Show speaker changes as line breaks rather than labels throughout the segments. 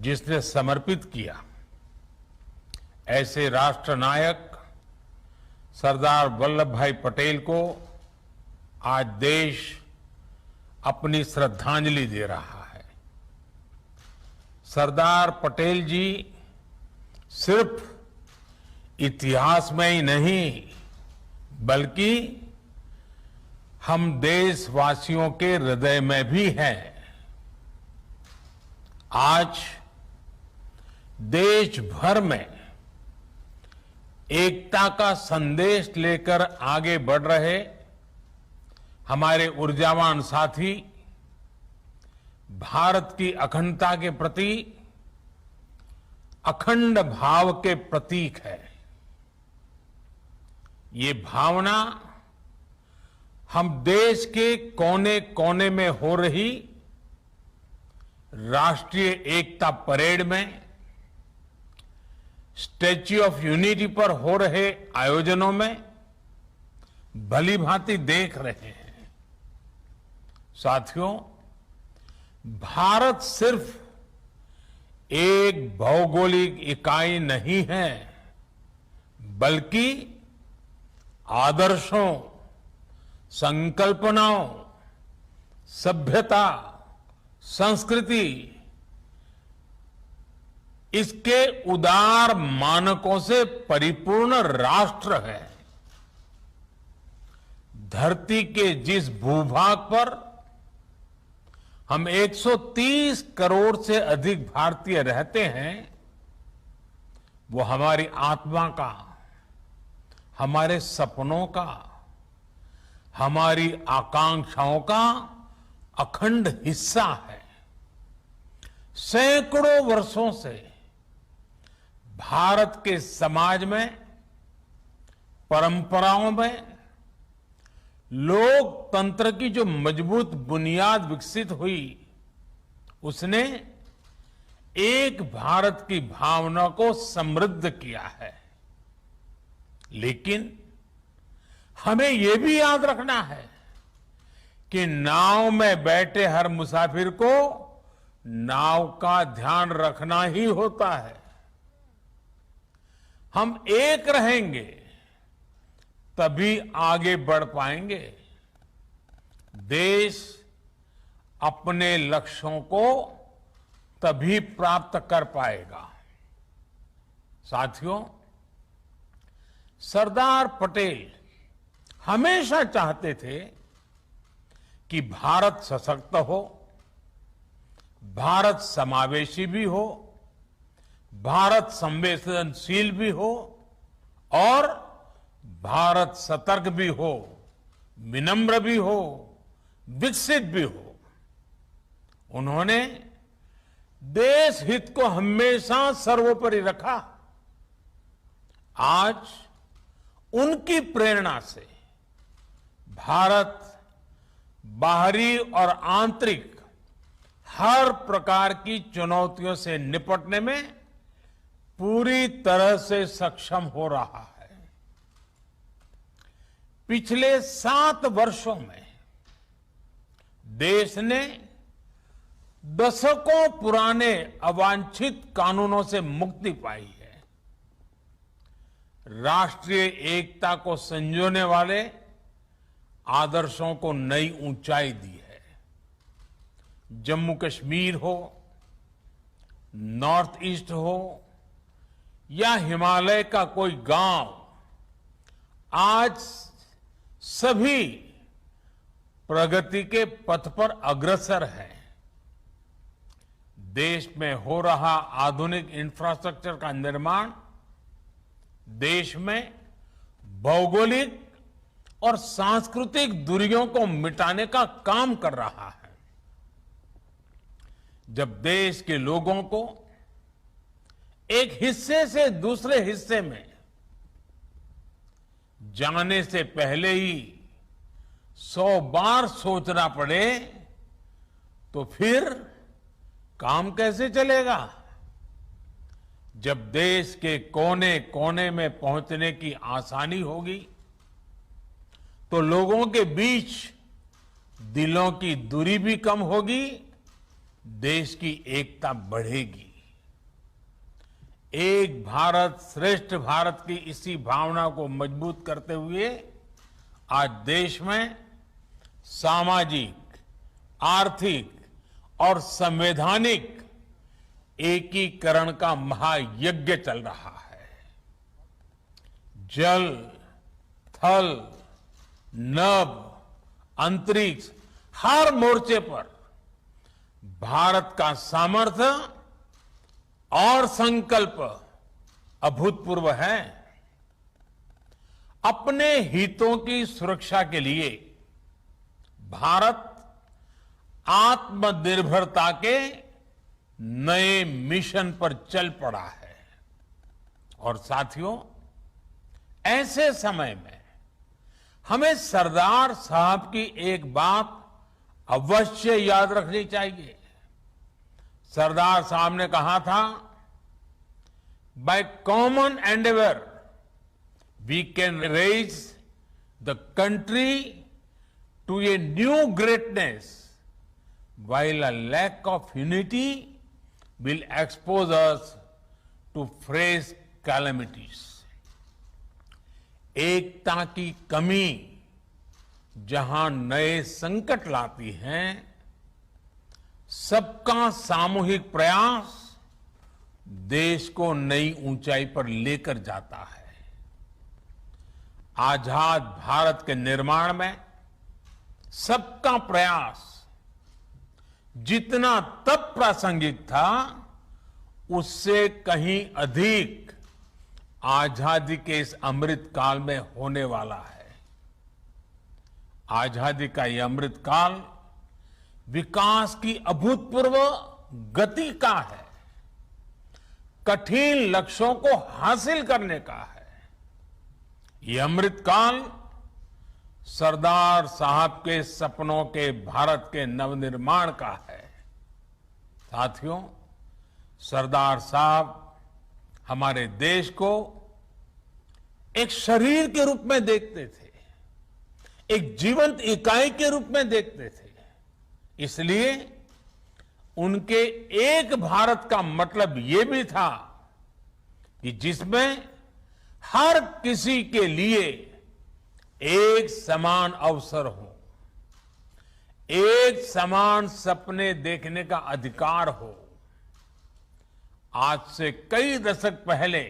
जिसने समर्पित किया। ऐसे राष्ट्र नायक सरदार वल्लभ भाई पटेल को आज देश अपनी श्रद्धांजलि दे रहा है। सरदार पटेल जी सिर्फ इतिहास में ही नहीं बल्कि हम देशवासियों के हृदय में भी हैं। आज देश भर में एकता का संदेश लेकर आगे बढ़ रहे हमारे ऊर्जावान साथी भारत की अखंडता के प्रति अखंड भाव के प्रतीक है। ये भावना हम देश के कोने कोने में हो रही राष्ट्रीय एकता परेड में, स्टैच्यू ऑफ यूनिटी पर हो रहे आयोजनों में भली भांति देख रहे हैं। साथियों, भारत सिर्फ एक भौगोलिक इकाई नहीं है बल्कि आदर्शों, संकल्पनाओं, सभ्यता, संस्कृति, इसके उदार मानकों से परिपूर्ण राष्ट्र है। धरती के जिस भूभाग पर हम 130 करोड़ से अधिक भारतीय रहते हैं, वो हमारी आत्मा का, हमारे सपनों का, हमारी आकांक्षाओं का अखंड हिस्सा है। सैकड़ों वर्षों से भारत के समाज में, परंपराओं में लोकतंत्र की जो मजबूत बुनियाद विकसित हुई, उसने एक भारत की भावना को समृद्ध किया है। लेकिन हमें यह भी याद रखना है कि नाव में बैठे हर मुसाफिर को नाव का ध्यान रखना ही होता है। हम एक रहेंगे तभी आगे बढ़ पाएंगे। देश अपने लक्ष्यों को तभी प्राप्त कर पाएगा। साथियों, सरदार पटेल हमेशा चाहते थे कि भारत सशक्त हो, भारत समावेशी भी हो, भारत संवेदनशील भी हो और भारत सतर्क भी हो, विनम्र भी हो, विकसित भी हो। उन्होंने देश हित को हमेशा सर्वोपरि रखा। आज उनकी प्रेरणा से भारत बाहरी और आंतरिक हर प्रकार की चुनौतियों से निपटने में पूरी तरह से सक्षम हो रहा है। पिछले 7 वर्षों में देश ने दशकों पुराने अवांछित कानूनों से मुक्ति पाई है। राष्ट्रीय एकता को संजोने वाले आदर्शों को नई ऊंचाई दी है। जम्मू कश्मीर हो, नॉर्थ ईस्ट हो या हिमालय का कोई गांव, आज सभी प्रगति के पथ पर अग्रसर है। देश में हो रहा आधुनिक इंफ्रास्ट्रक्चर का निर्माण देश में भौगोलिक और सांस्कृतिक दूरियों को मिटाने का काम कर रहा है। जब देश के लोगों को एक हिस्से से दूसरे हिस्से में जाने से पहले ही 100 बार सोचना पड़े तो फिर काम कैसे चलेगा? जब देश के कोने कोने में पहुंचने की आसानी होगी तो लोगों के बीच दिलों की दूरी भी कम होगी, देश की एकता बढ़ेगी। एक भारत श्रेष्ठ भारत की इसी भावना को मजबूत करते हुए आज देश में सामाजिक, आर्थिक और संवैधानिक एकीकरण का महायज्ञ चल रहा है। जल, थल, नभ, अंतरिक्ष, हर मोर्चे पर भारत का सामर्थ्य और संकल्प अभूतपूर्व है। अपने हितों की सुरक्षा के लिए भारत आत्मनिर्भरता के नए मिशन पर चल पड़ा है। और साथियों, ऐसे समय में हमें सरदार साहब की एक बात अवश्य याद रखनी चाहिए। सरदार साहब ने कहा था, by common endeavour we can raise the country to a new greatness, while a lack of unity will expose us to fresh calamities. एकता की कमी जहां नए संकट लाती है, सबका सामूहिक प्रयास देश को नई ऊंचाई पर लेकर जाता है। आजाद भारत के निर्माण में सबका प्रयास जितना तब प्रासंगिक था, उससे कहीं अधिक आजादी के इस अमृत काल में होने वाला है। आजादी का यह अमृत काल विकास की अभूतपूर्व गति का है, कठिन लक्ष्यों को हासिल करने का है। यह अमृत काल सरदार साहब के सपनों के भारत के नवनिर्माण का है। साथियों, सरदार साहब हमारे देश को एक शरीर के रूप में देखते थे, एक जीवंत इकाई के रूप में देखते थे। इसलिए उनके एक भारत का मतलब ये भी था कि जिसमें हर किसी के लिए एक समान अवसर हो, एक समान सपने देखने का अधिकार हो। आज से कई दशक पहले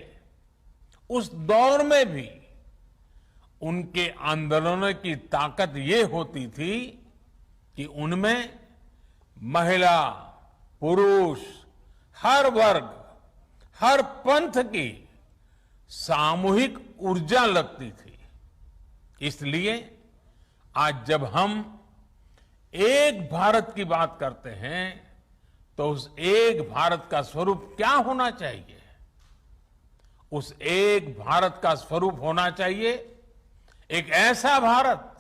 उस दौर में भी उनके आंदोलनों की ताकत ये होती थी कि उनमें महिला, पुरुष, हर वर्ग, हर पंथ की सामूहिक ऊर्जा लगती थी। इसलिए आज जब हम एक भारत की बात करते हैं, तो उस एक भारत का स्वरूप क्या होना चाहिए? उस एक भारत का स्वरूप होना चाहिए एक ऐसा भारत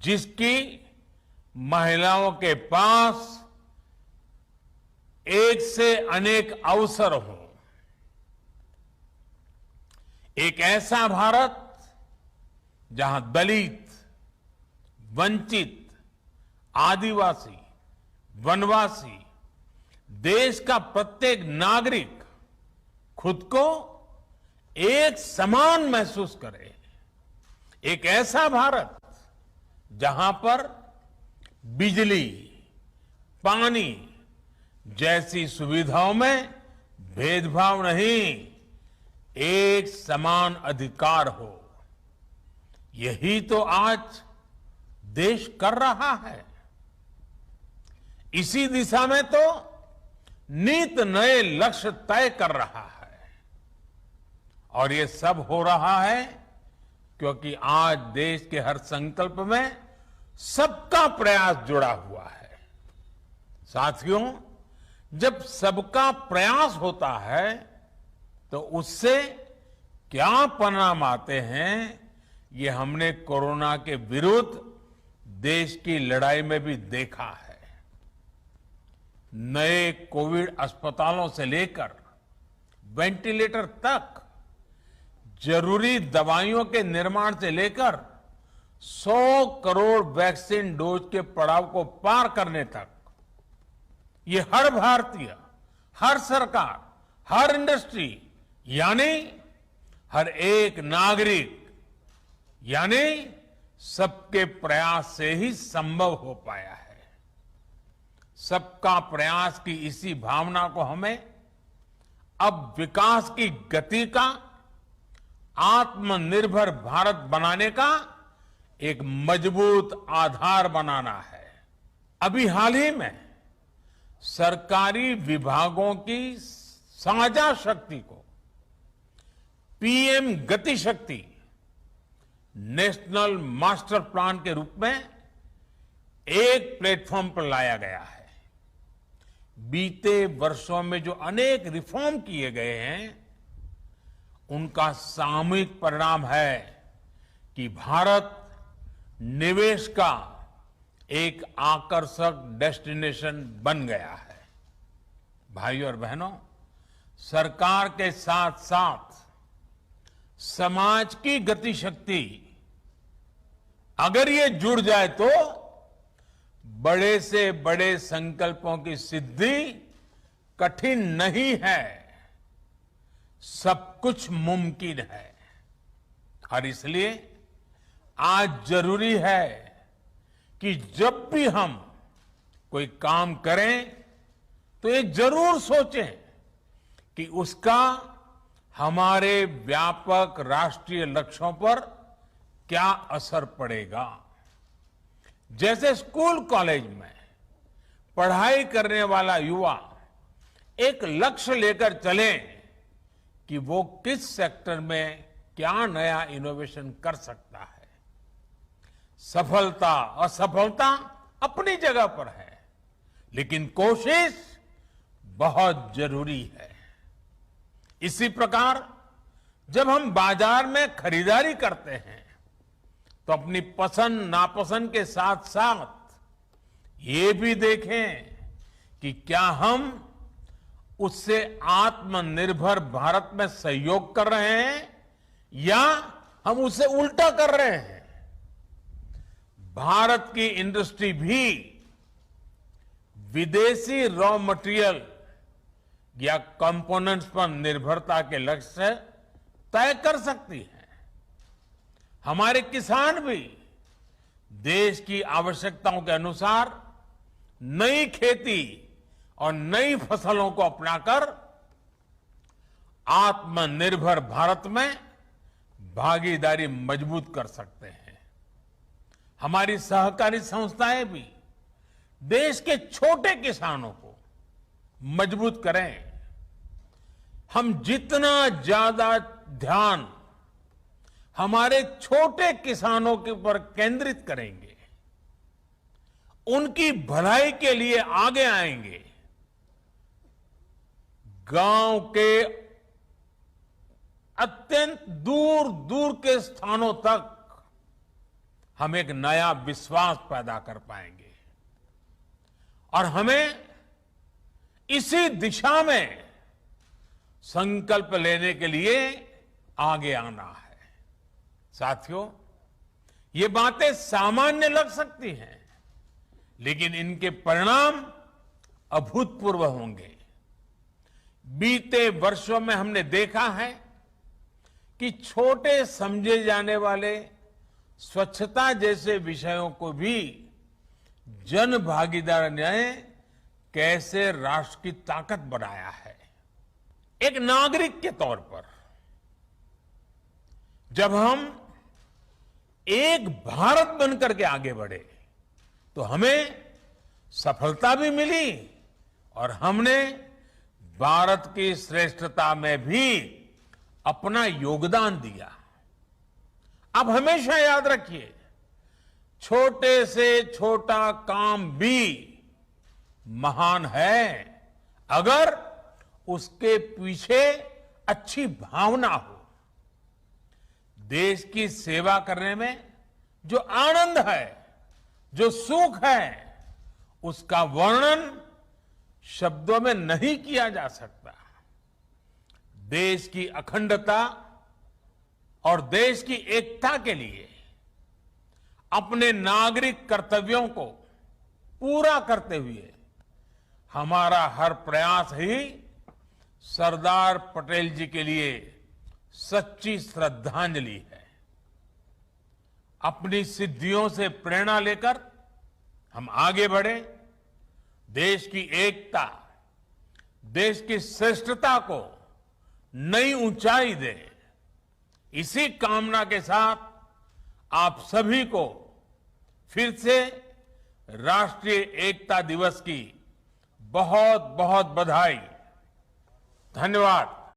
जिसकी महिलाओं के पास एक से अनेक अवसर हो, एक ऐसा भारत जहां दलित, वंचित, आदिवासी, वनवासी, देश का प्रत्येक नागरिक खुद को एक समान महसूस करे। एक ऐसा भारत जहां पर बिजली, पानी जैसी सुविधाओं में भेदभाव नहीं, एक समान अधिकार हो। यही तो आज देश कर रहा है। इसी दिशा में तो नित नए लक्ष्य तय कर रहा है। और ये सब हो रहा है क्योंकि आज देश के हर संकल्प में सबका प्रयास जुड़ा हुआ है। साथियों, जब सबका प्रयास होता है तो उससे क्या परिणाम आते हैं, ये हमने कोरोना के विरुद्ध देश की लड़ाई में भी देखा है। नए कोविड अस्पतालों से लेकर वेंटिलेटर तक, जरूरी दवाइयों के निर्माण से लेकर 100 करोड़ वैक्सीन डोज के पड़ाव को पार करने तक, ये हर भारतीय, हर सरकार, हर इंडस्ट्री यानी हर एक नागरिक यानी सबके प्रयास से ही संभव हो पाया है। सबका प्रयास की इसी भावना को हमें अब विकास की गति का, आत्मनिर्भर भारत बनाने का एक मजबूत आधार बनाना है। अभी हाल ही में सरकारी विभागों की साझा शक्ति को पीएम गति शक्ति नेशनल मास्टर प्लान के रूप में एक प्लेटफॉर्म पर लाया गया है। बीते वर्षों में जो अनेक रिफॉर्म किए गए हैं, उनका सामूहिक परिणाम है कि भारत निवेश का एक आकर्षक डेस्टिनेशन बन गया है। भाइयों और बहनों, सरकार के साथ साथ समाज की गति शक्ति अगर ये जुड़ जाए तो बड़े से बड़े संकल्पों की सिद्धि कठिन नहीं है, सब कुछ मुमकिन है। और इसलिए आज जरूरी है कि जब भी हम कोई काम करें तो ये जरूर सोचें कि उसका हमारे व्यापक राष्ट्रीय लक्ष्यों पर क्या असर पड़ेगा। जैसे स्कूल कॉलेज में पढ़ाई करने वाला युवा एक लक्ष्य लेकर चले कि वो किस सेक्टर में क्या नया इनोवेशन कर सकता है। सफलता असफलता अपनी जगह पर है, लेकिन कोशिश बहुत जरूरी है। इसी प्रकार जब हम बाजार में खरीदारी करते हैं तो अपनी पसंद नापसंद के साथ साथ ये भी देखें कि क्या हम उससे आत्मनिर्भर भारत में सहयोग कर रहे हैं या हम उसे उल्टा कर रहे हैं। भारत की इंडस्ट्री भी विदेशी रॉ मटेरियल या कंपोनेंट्स पर निर्भरता के लक्ष्य तय कर सकती है। हमारे किसान भी देश की आवश्यकताओं के अनुसार नई खेती और नई फसलों को अपनाकर आत्मनिर्भर भारत में भागीदारी मजबूत कर सकते हैं। हमारी सहकारी संस्थाएं भी देश के छोटे किसानों को मजबूत करें। हम जितना ज्यादा ध्यान हमारे छोटे किसानों के ऊपर केंद्रित करेंगे, उनकी भलाई के लिए आगे आएंगे, गांव के अत्यंत दूर दूर के स्थानों तक हम एक नया विश्वास पैदा कर पाएंगे। और हमें इसी दिशा में संकल्प लेने के लिए आगे आना है। साथियों, ये बातें सामान्य लग सकती हैं, लेकिन इनके परिणाम अभूतपूर्व होंगे। बीते वर्षों में हमने देखा है कि छोटे समझे जाने वाले स्वच्छता जैसे विषयों को भी जन भागीदारी ने कैसे राष्ट्र की ताकत बनाया है। एक नागरिक के तौर पर जब हम एक भारत बनकर के आगे बढ़े तो हमें सफलता भी मिली और हमने भारत की श्रेष्ठता में भी अपना योगदान दिया। अब हमेशा याद रखिए, छोटे से छोटा काम भी महान है अगर उसके पीछे अच्छी भावना हो। देश की सेवा करने में जो आनंद है, जो सुख है, उसका वर्णन शब्दों में नहीं किया जा सकता। देश की अखंडता और देश की एकता के लिए अपने नागरिक कर्तव्यों को पूरा करते हुए हमारा हर प्रयास ही सरदार पटेल जी के लिए सच्ची श्रद्धांजलि है। अपनी सिद्धियों से प्रेरणा लेकर हम आगे बढ़े, देश की एकता, देश की श्रेष्ठता को नई ऊंचाई दे। इसी कामना के साथ आप सभी को फिर से राष्ट्रीय एकता दिवस की बहुत बहुत बधाई। धन्यवाद।